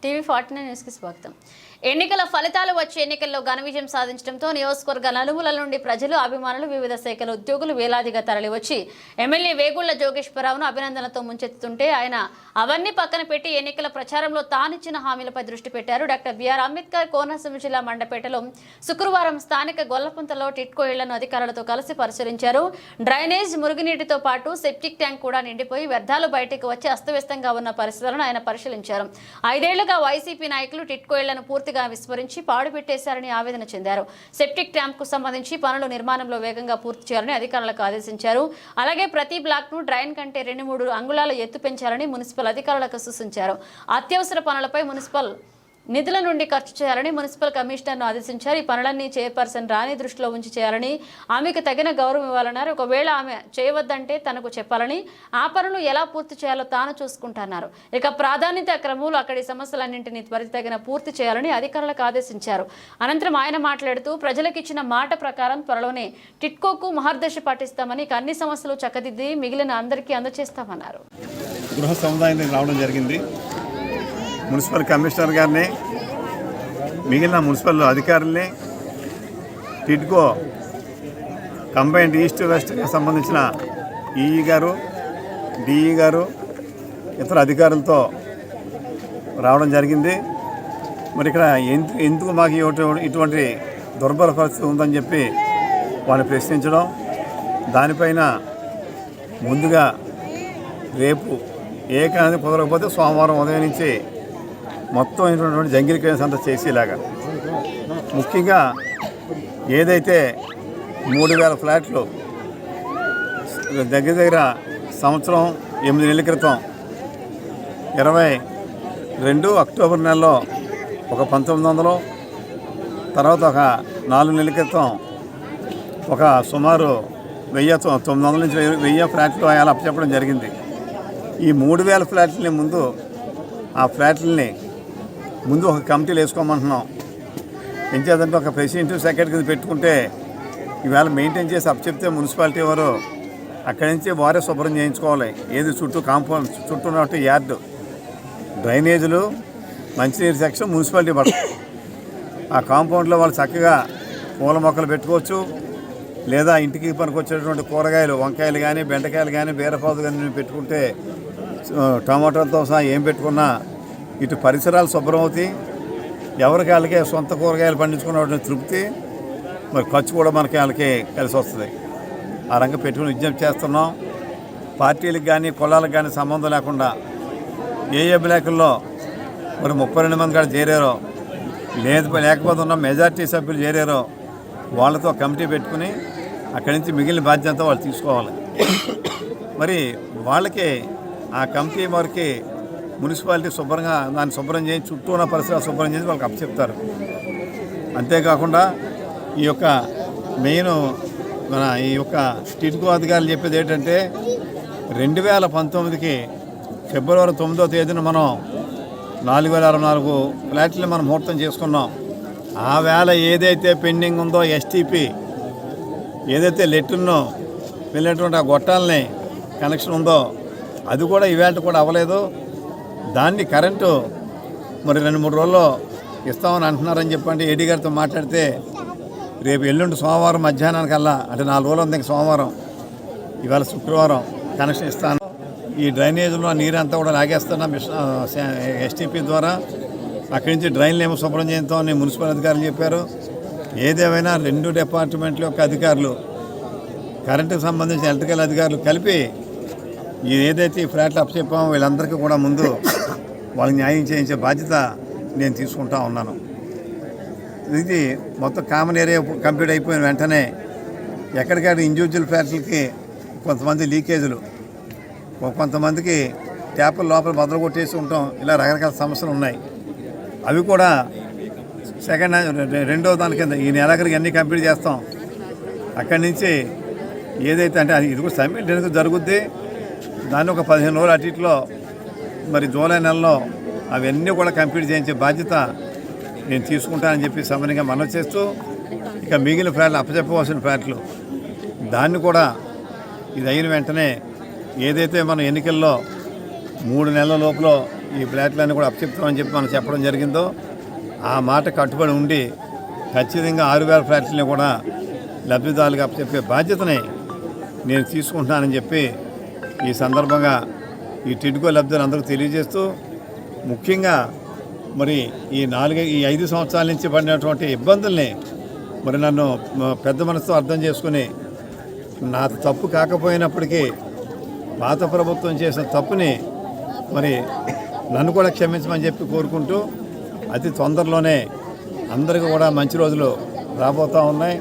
TV 49 న్యూస్కి స్వాగతం. ఎన్నికల ఫలితాలు వచ్చే ఎన్నికల్లో ఘన విజయం సాధించడంతో నియోజకవర్గ నలుమూలల నుండి ప్రజలు, అభిమానులు, వివిధ శాఖల ఉద్యోగులు వేలాదిగా తరలివచ్చి ఎమ్మెల్యే వేగుళ్ల జోగేశ్వరరావును అభినందనలతో ముంచెత్తుతుంటే ఆయన అవన్నీ పక్కన పెట్టి ఎన్నికల ప్రచారంలో తానిచ్చిన హామీలపై దృష్టి పెట్టారు. డాక్టర్ బిఆర్ అంబేద్కర్ కోనసీమ జిల్లా మండపేటలో శుక్రవారం స్థానిక గొల్లపుంతలో టిట్కో ఇళ్లను అధికారులతో కలిసి పరిశీలించారు. డ్రైనేజ్, మురుగునీటితో పాటు సెప్టిక్ ట్యాంక్ కూడా నిండిపోయి వ్యర్థాలు బయటకు వచ్చి అస్తవ్యస్తంగా ఉన్న పరిస్థితులను ఆయన పరిశీలించారు. 5 ఏళ్లుగా వైసీపీ నాయకులు టిట్కో ఇళ్లను పూర్తిగా విస్మరించి పాడు పెట్టేశారని ఆవేదన చెందారు. సెప్టిక్ ట్యాంక్ కు సంబంధించి పనులు నిర్మాణంలో వేగంగా పూర్తి చేయాలని అధికారులకు ఆదేశించారు. అలాగే ప్రతి బ్లాక్ ను డ్రైన్ కంటే 2-3 అంగుళాల ఎత్తు పెంచాలని మున్సిపల్ అధికారులకు సూచించారు. అత్యవసర పనులపై మున్సిపల్ నిధుల నుండి ఖర్చు చేయాలని మున్సిపల్ కమిషనర్ను ఆదేశించారు. ఈ పనులన్నీ చైర్పర్సన్ రాణి దృష్టిలో ఉంచి చేయాలని, ఆమెకు తగిన గౌరవం ఇవ్వాలన్నారు. ఒకవేళ ఆమె చేయవద్దంటే తనకు చెప్పాలని, ఆ పనులు ఎలా పూర్తి చేయాలో తాను చూసుకుంటున్నారు. ఇక ప్రాధాన్యత క్రమంలో అక్కడి సమస్యలన్నింటినీ త్వరితగిన పూర్తి చేయాలని అధికారులకు ఆదేశించారు. అనంతరం ఆయన మాట్లాడుతూ ప్రజలకు ఇచ్చిన మాట ప్రకారం త్వరలోనే టిట్కోకు మహర్దశ పాటిస్తామని, అన్ని సమస్యలు చక్కదిద్ది మిగిలిన అందరికీ అందజేస్తామన్నారు. గృహ సముదాయం రావడం జరిగింది. మున్సిపల్ కమిషనర్ గారిని, మిగిలిన మున్సిపల్ అధికారుల్ని, టిట్కో కంబైన్డ్ ఈస్ట్ వెస్ట్కి సంబంధించిన ఈఈ గారు, డిఈ గారు, ఇతర అధికారులతో రావడం జరిగింది. మరి ఇక్కడ ఎందుకు మాకు ఇటువంటి దుర్బల పరిస్థితి ఉందని చెప్పి వాళ్ళు ప్రశ్నించడం, దానిపైన ముందుగా రేపు ఏకాది కుదరకపోతే సోమవారం ఉదయం నుంచి మొత్తం అయినటువంటి జంగిల్ క్లియరెన్స్ అంతా చేసేలాగా, ముఖ్యంగా ఏదైతే 3000 ఫ్లాట్లు దగ్గర సంవత్సరం 8 నెలల క్రితం 22 అక్టోబర్ నెలలో ఒక 1900, తర్వాత ఒక 4 నెలల క్రితం ఒక సుమారు 900 నుంచి 1000 ఫ్లాట్లు అలా అప్పచెప్పడం జరిగింది. ఈ 3000 ఫ్లాట్లని ముందు ఆ ఫ్లాట్లని ముందు ఒక కమిటీలు వేసుకోమంటున్నాం. ఏం చేద్దంటే ఒక ప్రెసిడెంట్, సెక్రటరీ కింద పెట్టుకుంటే ఈవేళ మెయింటైన్ చేసి అప్పచెప్తే మున్సిపాలిటీ వారు అక్కడి నుంచి వారే శుభ్రం చేయించుకోవాలి. ఏది చుట్టూ కాంపౌండ్ చుట్టూ ఉన్నట్టు యార్డు, డ్రైనేజీలు, మంచినీరు సెక్షన్ మున్సిపాలిటీ పడుతుంది. ఆ కాంపౌండ్లో వాళ్ళు చక్కగా పూల మొక్కలు పెట్టుకోవచ్చు, లేదా ఇంటికి పనికొచ్చేటువంటి కూరగాయలు, వంకాయలు కానీ, బెండకాయలు కానీ, బీరపాదు కానీ పెట్టుకుంటే, టమాటాలతో సహా ఏం పెట్టుకున్నా ఇటు పరిసరాలు శుభ్రం అవుతాయి. ఎవరికి వాళ్ళకే సొంత కూరగాయలు పండించుకున్నటువంటి తృప్తి, మరి ఖర్చు కూడా మనకి వాళ్ళకి కలిసి వస్తుంది. ఆ రంగం పెట్టుకుని విజ్ఞప్తి చేస్తున్నాం. పార్టీలకు కానీ కులాలకు కానీ సంబంధం లేకుండా ఏ బ్లాకుల్లో మరి 32 మంది కాడ చేరారో, లేకపోతే ఉన్న మెజార్టీ సభ్యులు చేరారో వాళ్ళతో కమిటీ పెట్టుకుని అక్కడి నుంచి మిగిలిన బాధ్యత వాళ్ళు తీసుకోవాలి. మరి వాళ్ళకి ఆ కమిటీ వారికి మున్సిపాలిటీ శుభ్రంగా దాన్ని శుభ్రం చేసి, చుట్టూ ఉన్న పరిసరాలు శుభ్రం చేసి వాళ్ళకి అప్పచెప్తారు. అంతేకాకుండా ఈ యొక్క మెయిన్ మన ఈ యొక్క టిట్కో అధికారులు చెప్పేది ఏంటంటే 2019కి ఫిబ్రవరి 9వ తేదీన మనం 4064 ఫ్లాట్లని మనం ముహూర్తం చేసుకున్నాం. ఆ వేళ ఏదైతే పెండింగ్ ఉందో ఎస్టీపీ, ఏదైతే లెటర్ను వెళ్ళినటువంటి ఆ గొట్టాలని కనెక్షన్ ఉందో అది కూడా ఈవేళ కూడా అవ్వలేదు. దాన్ని కరెంటు మరి 2-3 రోజుల్లో ఇస్తామని అంటున్నారని చెప్పండి. ఏడీ గారితో మాట్లాడితే రేపు ఎల్లుండి సోమవారం మధ్యాహ్నానికల్లా, అంటే 4 రోజులు ఉంది సోమవారం, ఇవాళ శుక్రవారం కనెక్షన్ ఇస్తాను. ఈ డ్రైనేజీలో నీరంతా కూడా లాగేస్తున్నా ఎస్టీపీ ద్వారా. అక్కడి నుంచి డ్రైన్లు ఏమో శుభ్రం చేస్తామని మున్సిపల్ అధికారులు చెప్పారు. ఏదేమైనా 2 డిపార్ట్మెంట్ల యొక్క అధికారులు, కరెంటుకు సంబంధించిన ఎలక్ట్రికల్ అధికారులు కలిపి ఏదైతే ఈ ఫ్లాట్లు అప్పచెప్పామో వీళ్ళందరికీ కూడా ముందు వాళ్ళకి న్యాయం చేయించే బాధ్యత నేను తీసుకుంటా ఉన్నాను. ఇది మొత్తం కామన్ ఏరియా కంప్లీట్ అయిపోయిన వెంటనే ఎక్కడికక్కడ ఇండివిజువల్ ఫ్లాట్లకి కొంతమంది లీకేజీలు, కొంతమందికి ట్యాపుల లోపల బదులు కొట్టేసి ఉంటాం. ఇలా రకరకాల సమస్యలు ఉన్నాయి. అవి కూడా రెండో దాని కింద ఈ నెలాఖరికి అన్నీ కంప్లీట్ చేస్తాం. అక్కడి నుంచి ఏదైతే అంటే ఇది కూడా సైమిల్టేనియస్గా జరుగుద్ది. దాన్ని ఒక 15 రోజులు అటు ఇట్లో మరి జూలై నెలలో అవన్నీ కూడా కంప్లీట్ చేయించే బాధ్యత నేను తీసుకుంటానని చెప్పి సమయంగా మనవి చేస్తూ, ఇక మిగిలిన ఫ్లాట్లు అప్పచెప్పవలసిన ఫ్లాట్లు దాన్ని కూడా ఇది అయిన వెంటనే ఏదైతే మన ఎన్నికల్లో 3 నెలల లోపల ఈ ఫ్లాట్లన్నీ కూడా అప్పచెప్తామని చెప్పి మనం చెప్పడం జరిగిందో ఆ మాట కట్టుబడి ఉండి ఖచ్చితంగా 6000 ఫ్లాట్లని కూడా లబ్ధిదారులకు అప్పచెప్పే బాధ్యతని నేను తీసుకుంటున్నానని చెప్పి ఈ సందర్భంగా ఈ టిడ్కో లబ్ధిదారులందరికీ తెలియజేస్తూ ముఖ్యంగా మరి ఈ 5 సంవత్సరాల నుంచి పడినటువంటి ఇబ్బందుల్ని మరి నన్ను పెద్ద మనసుతో అర్థం చేసుకుని నా తప్పు కాకపోయినప్పటికీ పాత ప్రభుత్వం చేసిన తప్పుని మరి నన్ను కూడా క్షమించమని చెప్పి కోరుకుంటూ అతి తొందరలోనే అందరికీ కూడా మంచి రోజులు రాబోతూ ఉన్నాయి.